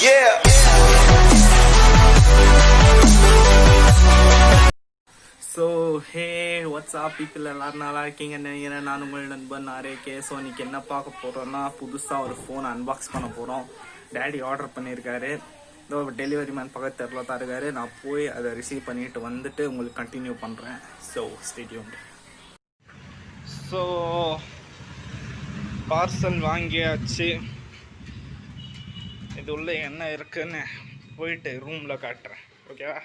Yeah. So ஹே WhatsApp people எல்லோரும் நல்லா இருக்கீங்கன்னு நினைக்கிறேன். நான் உங்கள் நண்பன் R.A.K. ஸோ இன்றைக்கி என்ன பார்க்க போகிறோன்னா, புதுசாக ஒரு ஃபோன் அன்பாக்ஸ் பண்ண போகிறோம். டேடி ஆர்டர் பண்ணியிருக்காரு. இதோ டெலிவரி மேன் பக்கத்து தெருல தான் இருக்காரு. நான் போய் அதை ரிசீவ் பண்ணிட்டு வந்துட்டு உங்களுக்கு கண்டினியூ பண்ணுறேன். So stay tuned. So parcel வாங்கியாச்சு. இது உள்ள என்ன இருக்குன்னு போயிட்டு ரூமில் காட்டுறேன். ஓகேவா?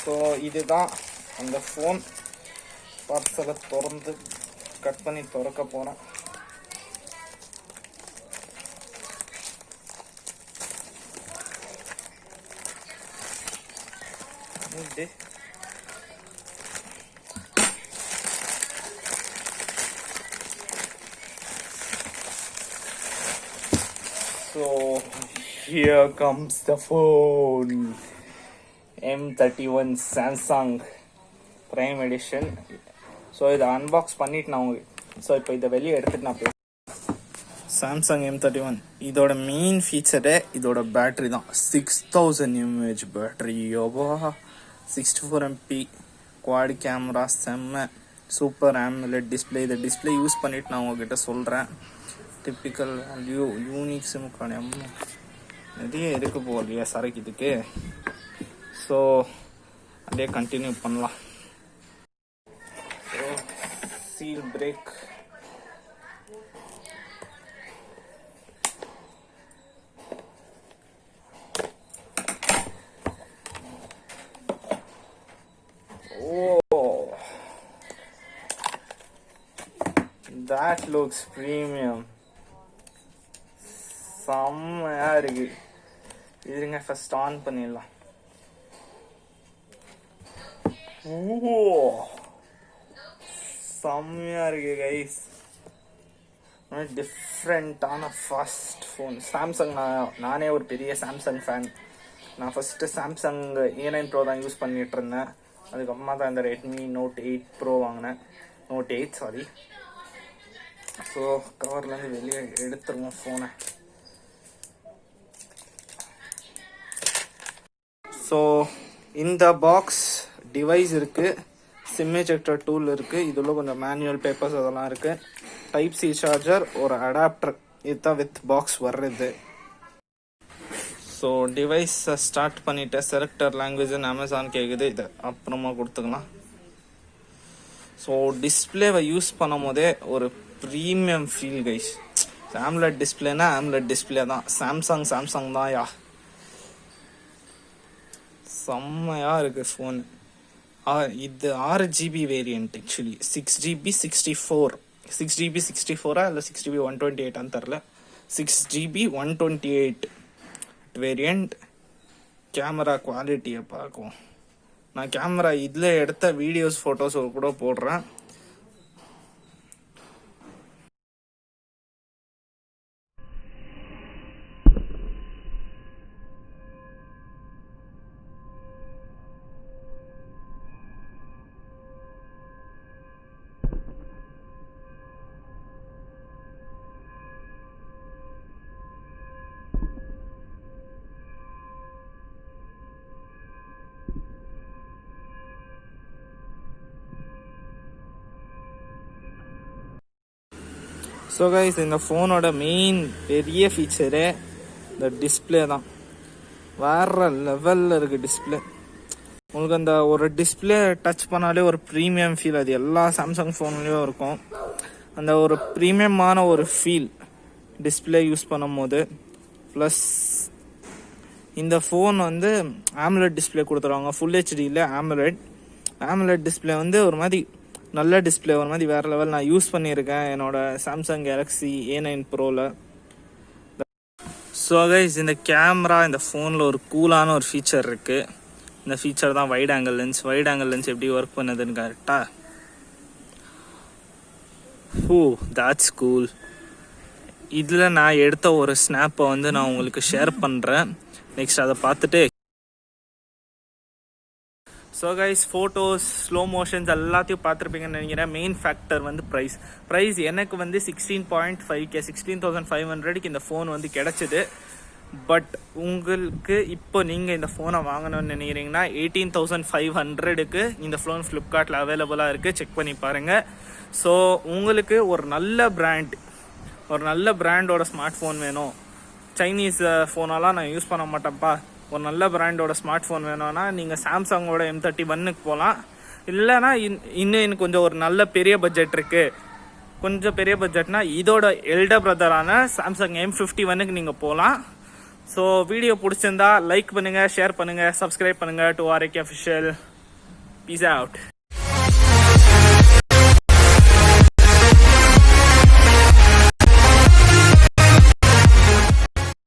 ஸோ இதுதான் அந்த ஃபோன். பார்சலை திறந்து கட் பண்ணி திறக்க போகிறேன். So here comes the phone. M31 Samsung Prime Edition. So இதை அன்பாக்ஸ் பண்ணிட்டு நான் ஸோ இப்போ இதை வெளியே எடுத்துட்டு நான் சாம்சங் M31. இதோட மெயின் ஃபீச்சரு இதோட பேட்ரி தான். 6000 mAh பேட்ரி. யோபா 64 MP குவாட் கேமரா, செம்ம சூப்பர் AMOLED டிஸ்பிளே. இந்த டிஸ்பிளே யூஸ் பண்ணிட்டு நான் உங்ககிட்ட சொல்கிறேன். டிப்பிக்கல் வேல்யூ யூனிக் சிமுக்கான நிறைய இருக்கு போகலையா சரக்குதுக்கு. ஸோ அப்படியே கண்டினியூ பண்ணலாம். Seal break. Oh, that looks premium. செம்மையா இருக்கு. இருங்க ஃபர்ஸ்ட் ஆன் பண்ணிடலாம். செம்மையா இருக்கு கைஸ். டிஃப்ரெண்டான ஃபர்ஸ்ட் ஃபோன். சாம்சங். நானே ஒரு பெரிய சாம்சங் ஃபேன். நான் ஃபர்ஸ்ட்டு சாம்சங் A9 Pro தான் யூஸ் பண்ணிட்டு இருந்தேன். அதுக்கப்புறமா தான் இந்த ரெட்மி Note 8 Pro வாங்கினேன். Note 8 sorry. ஸோ கவர்லேருந்து வெளியே எடுத்துருவோம் ஃபோனை. ஸோ இந்த பாக்ஸ் டிவைஸ் இருக்குது, சிம் எஜெக்டர் டூல் இருக்குது, இதில் கொஞ்சம் மேனுவல் பேப்பர்ஸ் அதெல்லாம் இருக்குது, டைப் சி சார்ஜர், ஒரு அடாப்டர். இதுதான் வித் பாக்ஸ் வர்றது. ஸோ டிவைஸை ஸ்டார்ட் பண்ணிவிட்டு செலக்டர் லாங்குவேஜ்னு அமேசான் கேட்குது. இதை அப்புறமா கொடுத்துக்கலாம். ஸோ டிஸ்பிளேவை யூஸ் பண்ணும் போதே ஒரு premium feel guys. AMOLED டிஸ்பிளேனா AMOLED display தான். சாம்சங் தான் யா. செம்மையாக இருக்குது ஃபோன். இது 6GB variant. Actually 6GB 64. 6GB 64 இல்லை 6GB 128 தெரில. 6GB 128 variant. கேமரா குவாலிட்டியை பார்க்கும். நான் கேமரா இதில் எடுத்த வீடியோஸ் ஃபோட்டோஸ் கூட போடுறேன். ஸோ கைஸ், இந்த ஃபோனோட மெயின் பெரிய ஃபீச்சரே இந்த டிஸ்பிளே தான். வேற லெவலில் இருக்குது டிஸ்பிளே. உங்களுக்கு அந்த ஒரு டிஸ்பிளே டச் பண்ணாலே ஒரு ப்ரீமியம் ஃபீல். அது எல்லா சாம்சங் ஃபோன்லேயும் இருக்கும். அந்த ஒரு ப்ரீமியமான ஒரு ஃபீல் டிஸ்பிளே யூஸ் பண்ணும் போது. ப்ளஸ் இந்த ஃபோன் வந்து AMOLED டிஸ்பிளே கொடுத்துருவாங்க. ஃபுல் ஹெச்டியில் AMOLED டிஸ்பிளே வந்து ஒரு மாதிரி நல்ல டிஸ்பிளே, ஒரு மாதிரி வேறு லெவல். நான் யூஸ் பண்ணியிருக்கேன் என்னோட சாம்சங் கேலக்ஸி A9 ப்ரோவில். ஸோ கைஸ், இந்த கேமரா இந்த ஃபோனில் ஒரு கூலான ஒரு ஃபீச்சர் இருக்குது. இந்த ஃபீச்சர் தான் wide angle lens. Wide angle lens எப்படி ஒர்க் பண்ணுதுன்னு கரெக்டா. Oh that's cool. இதில் நான் எடுத்த ஒரு ஸ்னாப்பை வந்து நான் உங்களுக்கு ஷேர் பண்ணுறேன். நெக்ஸ்ட் அதை பார்த்துட்டு so guys photos slow motions எல்லாத்தையும் பார்த்துருப்பீங்கன்னு நினைக்கிறேன். மெயின் ஃபேக்டர் வந்து ப்ரைஸ் எனக்கு வந்து 16.5K 16,500க்கு இந்த ஃபோன் வந்து கிடச்சிது. பட் உங்களுக்கு இப்போ நீங்கள் இந்த ஃபோனை வாங்கணும்னு நினைக்கிறீங்கன்னா 18,500க்கு இந்த ஃபோன் ஃப்ளிப்கார்ட்டில் அவைலபிளாக இருக்குது. செக் பண்ணி பாருங்கள். ஸோ உங்களுக்கு ஒரு நல்ல பிராண்டோட ஸ்மார்ட் ஃபோன் வேணும், சைனீஸ் ஃபோனெல்லாம் நான் யூஸ் பண்ண மாட்டேன்ப்பா, ஒரு நல்ல பிராண்டோட ஸ்மார்ட் ஃபோன் வேணும்னா நீங்கள் சாம்சங்கோட M31க்கு போகலாம். இல்லைனா இன்னும் கொஞ்சம் ஒரு நல்ல பெரிய பட்ஜெட் இருக்குது. கொஞ்சம் பெரிய பட்ஜெட்னா இதோட எல்டர் பிரதரான சாம்சங் M51க்கு நீங்கள் போகலாம். ஸோ வீடியோ பிடிச்சிருந்தா லைக் பண்ணுங்கள், ஷேர் பண்ணுங்கள், சப்ஸ்கிரைப் பண்ணுங்கள் to R.A.K official. Peace out.